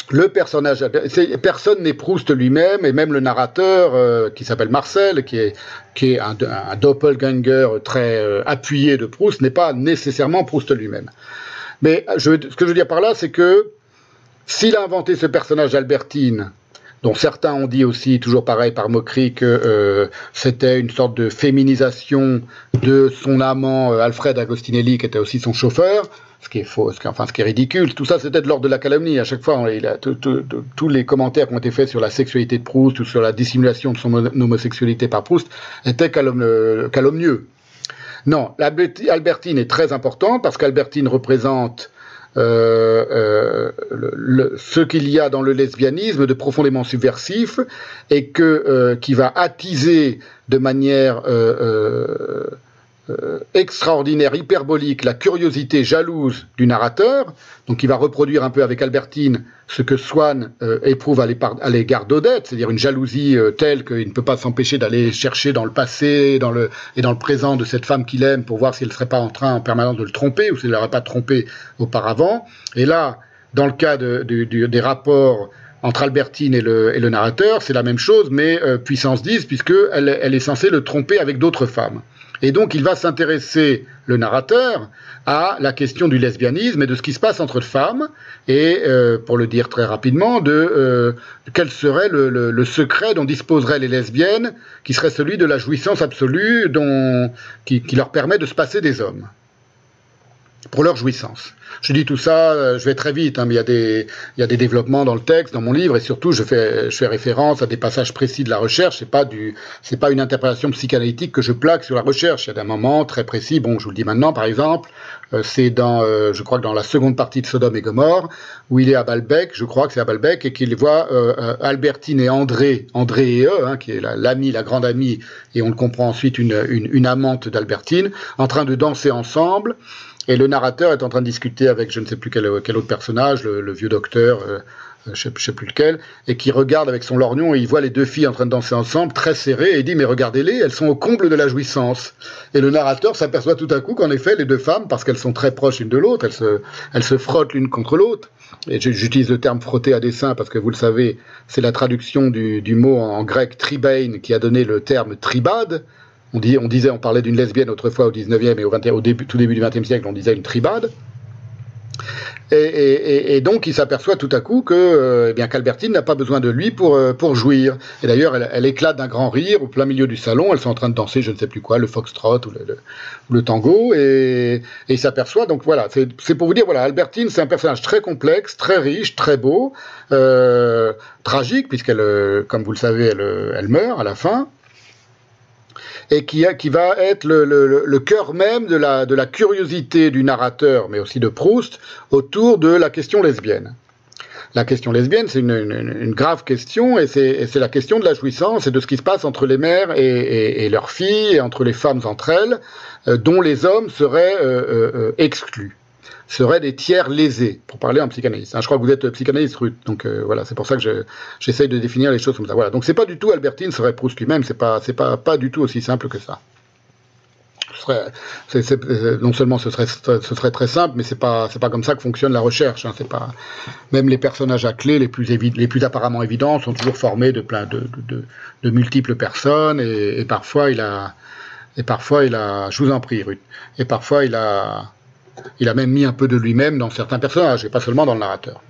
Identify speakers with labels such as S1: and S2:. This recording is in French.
S1: le personnage, personne n'est Proust lui-même, et même le narrateur, qui s'appelle Marcel, qui est un doppelganger très appuyé de Proust, n'est pas nécessairement Proust lui-même. Mais ce que je veux dire par là, c'est que s'il a inventé ce personnage d'Albertine, dont certains ont dit aussi, toujours pareil par moquerie, que c'était une sorte de féminisation de son amant Alfred Agostinelli, qui était aussi son chauffeur, ce qui est faux, ce qui est ridicule. Tout ça, c'était de l'ordre de la calomnie. À chaque fois, tous les commentaires qui ont été faits sur la sexualité de Proust ou sur la dissimulation de son homosexualité par Proust étaient calomnieux. Non, Albertine est très importante parce qu'Albertine représente ce qu'il y a dans le lesbianisme de profondément subversif et qui va attiser de manière extraordinaire, hyperbolique, la curiosité jalouse du narrateur, donc il va reproduire un peu avec Albertine ce que Swann éprouve à l'égard d'Odette, c'est-à-dire une jalousie telle qu'il ne peut pas s'empêcher d'aller chercher dans le passé et dans le présent de cette femme qu'il aime pour voir si elle ne serait pas en train en permanence de le tromper ou s'il ne l'aurait pas trompé auparavant. Et là, dans le cas des rapports entre Albertine et le narrateur, c'est la même chose, mais puissance 10, puisqu'elle est censée le tromper avec d'autres femmes. Et donc, il va s'intéresser, le narrateur, à la question du lesbianisme et de ce qui se passe entre femmes, et, pour le dire très rapidement, quel serait le secret dont disposeraient les lesbiennes, qui serait celui de la jouissance absolue qui leur permet de se passer des hommes, pour leur jouissance. Je dis tout ça, je vais très vite, mais il y a des développements dans le texte, dans mon livre, et surtout je fais référence à des passages précis de la recherche. C'est pas une interprétation psychanalytique que je plaque sur la recherche. Il y a des moments très précis. Bon, je vous le dis maintenant, par exemple, c'est je crois que dans la seconde partie de Sodome et Gomorrhe, où il est à Balbec, je crois que c'est à Balbec, et qu'il voit Albertine et André et eux, qui est la grande amie, et on le comprend ensuite, une amante d'Albertine, en train de danser ensemble. Et le narrateur est en train de discuter avec je ne sais plus quel autre personnage, le vieux docteur, je sais plus lequel, et qui regarde avec son lorgnon et il voit les deux filles en train de danser ensemble, très serrées, et il dit « mais regardez-les, elles sont au comble de la jouissance ». Et le narrateur s'aperçoit tout à coup qu'en effet, les deux femmes, parce qu'elles sont très proches l'une de l'autre, elles se frottent l'une contre l'autre. Et j'utilise le terme frotter à dessein parce que vous le savez, c'est la traduction du mot en grec tribein qui a donné le terme tribade. On parlait d'une lesbienne autrefois au 19e et tout début du 20e siècle, on disait une tribade. Et donc il s'aperçoit tout à coup qu'Albertine n'a pas besoin de lui pour jouir. Et d'ailleurs, elle éclate d'un grand rire au plein milieu du salon. Elles sont en train de danser, je ne sais plus quoi, le foxtrot ou le tango. Et il s'aperçoit, donc voilà, c'est pour vous dire, voilà, Albertine, c'est un personnage très complexe, très riche, très beau, tragique, puisqu'elle, comme vous le savez, elle meurt à la fin. Et qui va être le cœur même de la curiosité du narrateur, mais aussi de Proust, autour de la question lesbienne. La question lesbienne, c'est une grave question, et c'est la question de la jouissance et de ce qui se passe entre les mères et leurs filles, et entre les femmes entre elles, dont les hommes seraient exclus, seraient des tiers lésés, pour parler en psychanalyste. Je crois que vous êtes psychanalyste, Ruth, donc voilà, c'est pour ça que j'essaye de définir les choses comme ça. Voilà, donc c'est pas du tout Albertine serait Proust lui-même, c'est pas du tout aussi simple que ça. Non seulement ce serait très simple, mais c'est pas comme ça que fonctionne la recherche. C'est pas, même les personnages à clé les plus apparemment évidents sont toujours formés de multiples personnes, et parfois il a, je vous en prie, Ruth, et parfois il a même mis un peu de lui-même dans certains personnages, et pas seulement dans le narrateur.